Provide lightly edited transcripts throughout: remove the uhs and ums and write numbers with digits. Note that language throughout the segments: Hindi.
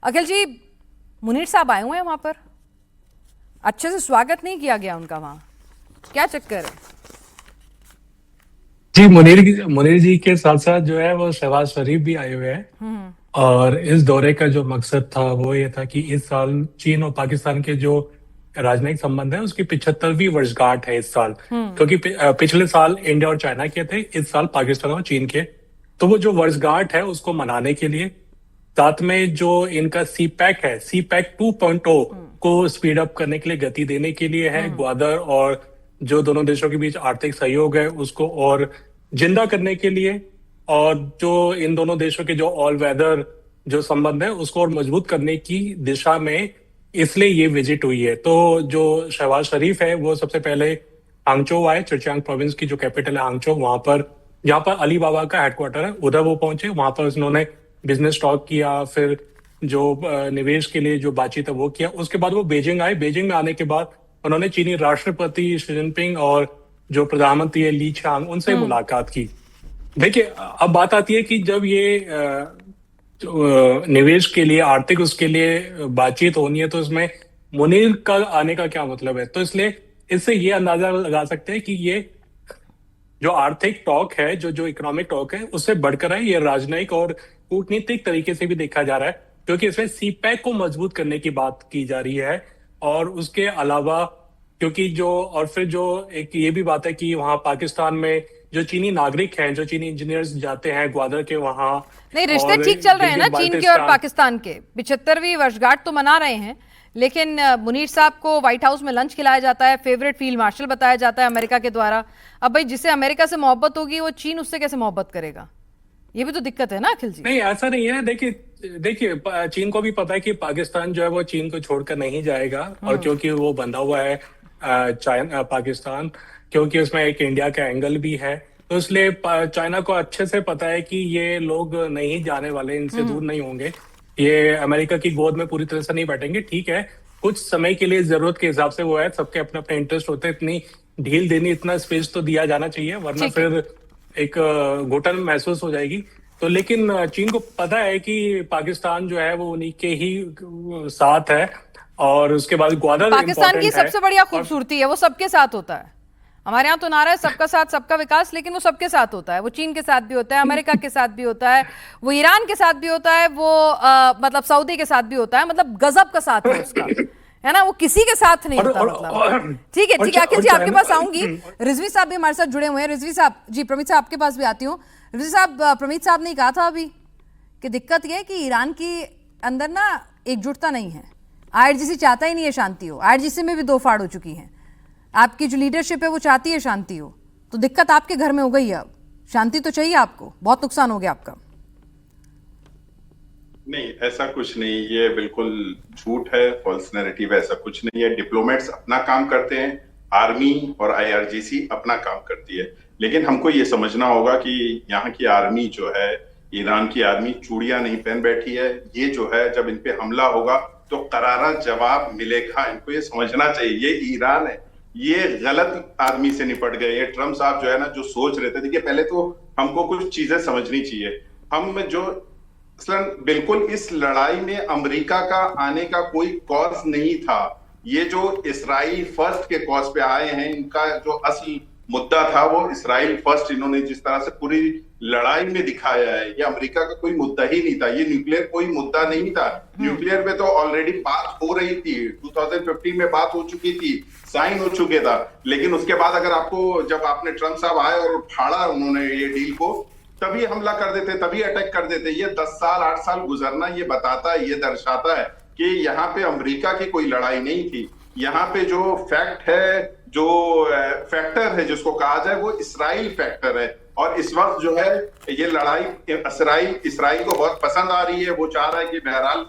अखिल जी, मुनीर साहब आए हुए हैं वहां पर, अच्छे से स्वागत नहीं किया गया उनका वहां, क्या चक्कर है? जी, मुनीर जी के साथ साथ जो है वो शहबाज शरीफ भी आए हुए हैं। और इस दौरे का जो मकसद था वो ये था कि इस साल चीन और पाकिस्तान के जो राजनयिक संबंध है उसकी 75वीं वर्षगांठ है इस साल। क्योंकि पिछले साल इंडिया और चाइना के थे, इस साल पाकिस्तान और चीन के। तो वो जो वर्षगांठ है उसको मनाने के लिए, साथ में जो इनका सी पैक है, सी पैक 2.0 को स्पीड अप करने के लिए, गति देने के लिए है, ग्वादर और जो दोनों देशों के बीच आर्थिक सहयोग है उसको और जिंदा करने के लिए, और जो इन दोनों देशों के जो ऑल वेदर जो संबंध है उसको और मजबूत करने की दिशा में इसलिए ये विजिट हुई है। तो जो शहबाज शरीफ है वो सबसे पहले हांगचो आए, चुचियांग प्रोविंस की जो कैपिटल है हांगचो, वहां पर जहाँ पर अली बाबा का हेडक्वार्टर है उधर वो पहुंचे। वहां पर उन्होंने बिजनेस टॉक किया, फिर जो निवेश के लिए जो बातचीत है वो किया। उसके बाद वो बीजिंग आए। बीजिंग में आने के बाद उन्होंने चीनी राष्ट्रपति शी जिनपिंग और जो प्रधानमंत्री है ली छियांग, उनसे मुलाकात की। देखिए, अब बात आती है कि जब ये निवेश के लिए, आर्थिक उसके लिए बातचीत होनी है तो इसमें मुनीर का आने का क्या मतलब है। तो इसलिए इससे ये अंदाजा लगा सकते हैं कि ये जो आर्थिक टॉक है, जो जो इकोनॉमिक टॉक है, उससे बढ़कर है, ये राजनयिक और कूटनीतिक तरीके से भी देखा जा रहा है, क्योंकि इसमें सीपैक को मजबूत करने की बात की जा रही है। और उसके अलावा क्योंकि जो, और फिर जो एक ये भी बात है कि वहाँ पाकिस्तान में जो चीनी नागरिक हैं, जो चीनी इंजीनियर्स जाते हैं ग्वादर के वहाँ, नहीं, रिश्ते और ठीक चल रहे हैं ना चीन के और बाल्टिस्तान। पाकिस्तान के? 75वीं वर्षगांठ तो मना रहे हैं, लेकिन मुनीर साहब को व्हाइट हाउस में लंच खिलाया जाता है, फेवरेट फील्ड मार्शल बताया जाता है अमेरिका के द्वारा। अब भाई, जिसे अमेरिका से मोहब्बत होगी वो चीन उससे कैसे मोहब्बत करेगा? ये भी तो दिक्कत है ना अखिल जी। नहीं, ऐसा नहीं है। देखिए देखिए, चीन को भी पता है कि पाकिस्तान जो है वो चीन को छोड़कर नहीं जाएगा, और क्योंकि वो बंधा हुआ है चाइना पाकिस्तान, क्योंकि उसमें एक इंडिया का एंगल भी है, तो इसलिए चाइना को अच्छे से पता है कि ये लोग नहीं जाने वाले, इनसे दूर नहीं होंगे, ये अमेरिका की गोद में पूरी तरह से नहीं बैठेंगे। ठीक है, कुछ समय के लिए जरूरत के हिसाब से वो है, सबके अपने अपने इंटरेस्ट होते हैं, इतनी ढील देनी, इतना स्पेस तो दिया जाना चाहिए, वरना ठीक है। फिर एक घुटन महसूस हो जाएगी। तो लेकिन चीन को पता है कि पाकिस्तान जो है वो उन्हीं के ही साथ है, और उसके बाद ग्वादर पाकिस्तान की इम्पोर्टेंट है। सबसे बढ़िया और खूबसूरती है वो सबके साथ होता है। हमारे यहाँ तो नारा है सबका साथ सबका विकास, लेकिन वो सबके साथ होता है। वो चीन के साथ भी होता है, अमेरिका के साथ भी होता है, वो ईरान के साथ भी होता है, वो मतलब सऊदी के साथ भी होता है। मतलब गजब का साथ है उसका, है ना? वो किसी के साथ नहीं होता। मतलब ठीक है, ठीक है अखिल जी, आपके पास आऊंगी। रिजवी साहब भी हमारे साथ जुड़े हुए हैं। रिजवी साहब जी, प्रमित साहब आपके पास भी आती हूँ। रिजवी साहब, प्रमित साहब ने कहा था अभी कि दिक्कत यह है कि ईरान की अंदर ना एकजुटता नहीं है, आईआरजीसी चाहता ही नहीं है शांति हो। आईआरजीसी में भी दो फाड़ हो चुकी हैं। आपकी जो लीडरशिप है वो चाहती है शांति हो, तो दिक्कत आपके घर में हो गई है। अब शांति तो चाहिए आपको, बहुत नुकसान हो गया आपका। नहीं, ऐसा कुछ नहीं, ये बिल्कुल झूठ है, फॉल्स नैरेटिव है। ऐसा कुछ नहीं है। डिप्लोमेट्स अपना काम करते हैं, आर्मी और आईआरजीसी अपना काम करती है, लेकिन हमको ये समझना होगा कि यहाँ की आर्मी जो है, ईरान की आर्मी चूड़ियां नहीं पहन बैठी है। ये जो है, जब इन पे हमला होगा तो करारा जवाब मिलेगा। इनको ये समझना चाहिए, ये ईरान है, ये गलत आर्मी से निपट गए। ये ट्रम्प साहब जो है ना, जो सोच रहे थे, देखिए पहले तो हमको कुछ चीजें समझनी चाहिए। हम जो बिल्कुल इस लड़ाई में अमेरिका का आने का कोई कॉज नहीं था। ये जो इसराइल फर्स्ट के कॉज पे आए हैं, इनका जो असली मुद्दा था वो इसराइल फर्स्ट, इन्होंने जिस तरह से पूरी लड़ाई में दिखाया है, ये अमेरिका का कोई मुद्दा ही नहीं था। ये न्यूक्लियर कोई मुद्दा नहीं था। न्यूक्लियर पे तो ऑलरेडी बात हो रही थी, 2015 में बात हो चुकी थी, साइन हो चुके था। लेकिन उसके बाद अगर आपको, जब आपने ट्रम्प साहब आए और फाड़ा उन्होंने ये डील को, तभी हमला कर देते, तभी अटैक कर देते। ये 10 साल 8 साल गुजरना ये बताता है, ये दर्शाता है कि यहाँ पे अमेरिका की कोई लड़ाई नहीं थी। यहाँ पे जो फैक्ट है, जो फैक्टर है जिसको कहा जाए, वो इसराइल फैक्टर है। और इस वक्त जो है ये लड़ाई इसराइल को बहुत पसंद आ रही है। वो चाह रहा है कि बहरहाल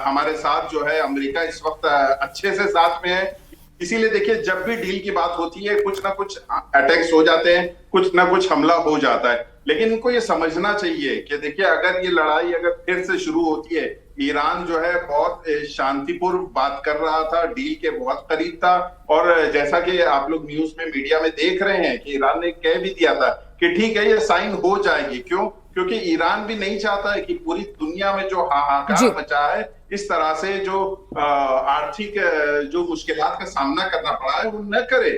हमारे साथ जो है अमेरिका इस वक्त अच्छे से साथ में है। इसीलिए देखिए, जब भी डील की बात होती है, कुछ ना कुछ अटैक्स हो जाते हैं, कुछ ना कुछ हमला हो जाता है। लेकिन इनको ये समझना चाहिए कि देखिए, अगर ये लड़ाई अगर फिर से शुरू होती है, ईरान जो है बहुत शांतिपूर्व बात कर रहा था, डील के बहुत करीब था, और जैसा कि आप लोग न्यूज में मीडिया में देख रहे हैं कि ईरान ने कह भी दिया था कि ठीक है ये साइन हो जाएगी। क्यों? क्योंकि ईरान भी नहीं चाहता है कि पूरी दुनिया में जो हाहाकार मचा है, इस तरह से जो आर्थिक जो मुश्किलात का सामना करना पड़ा है वो न करे।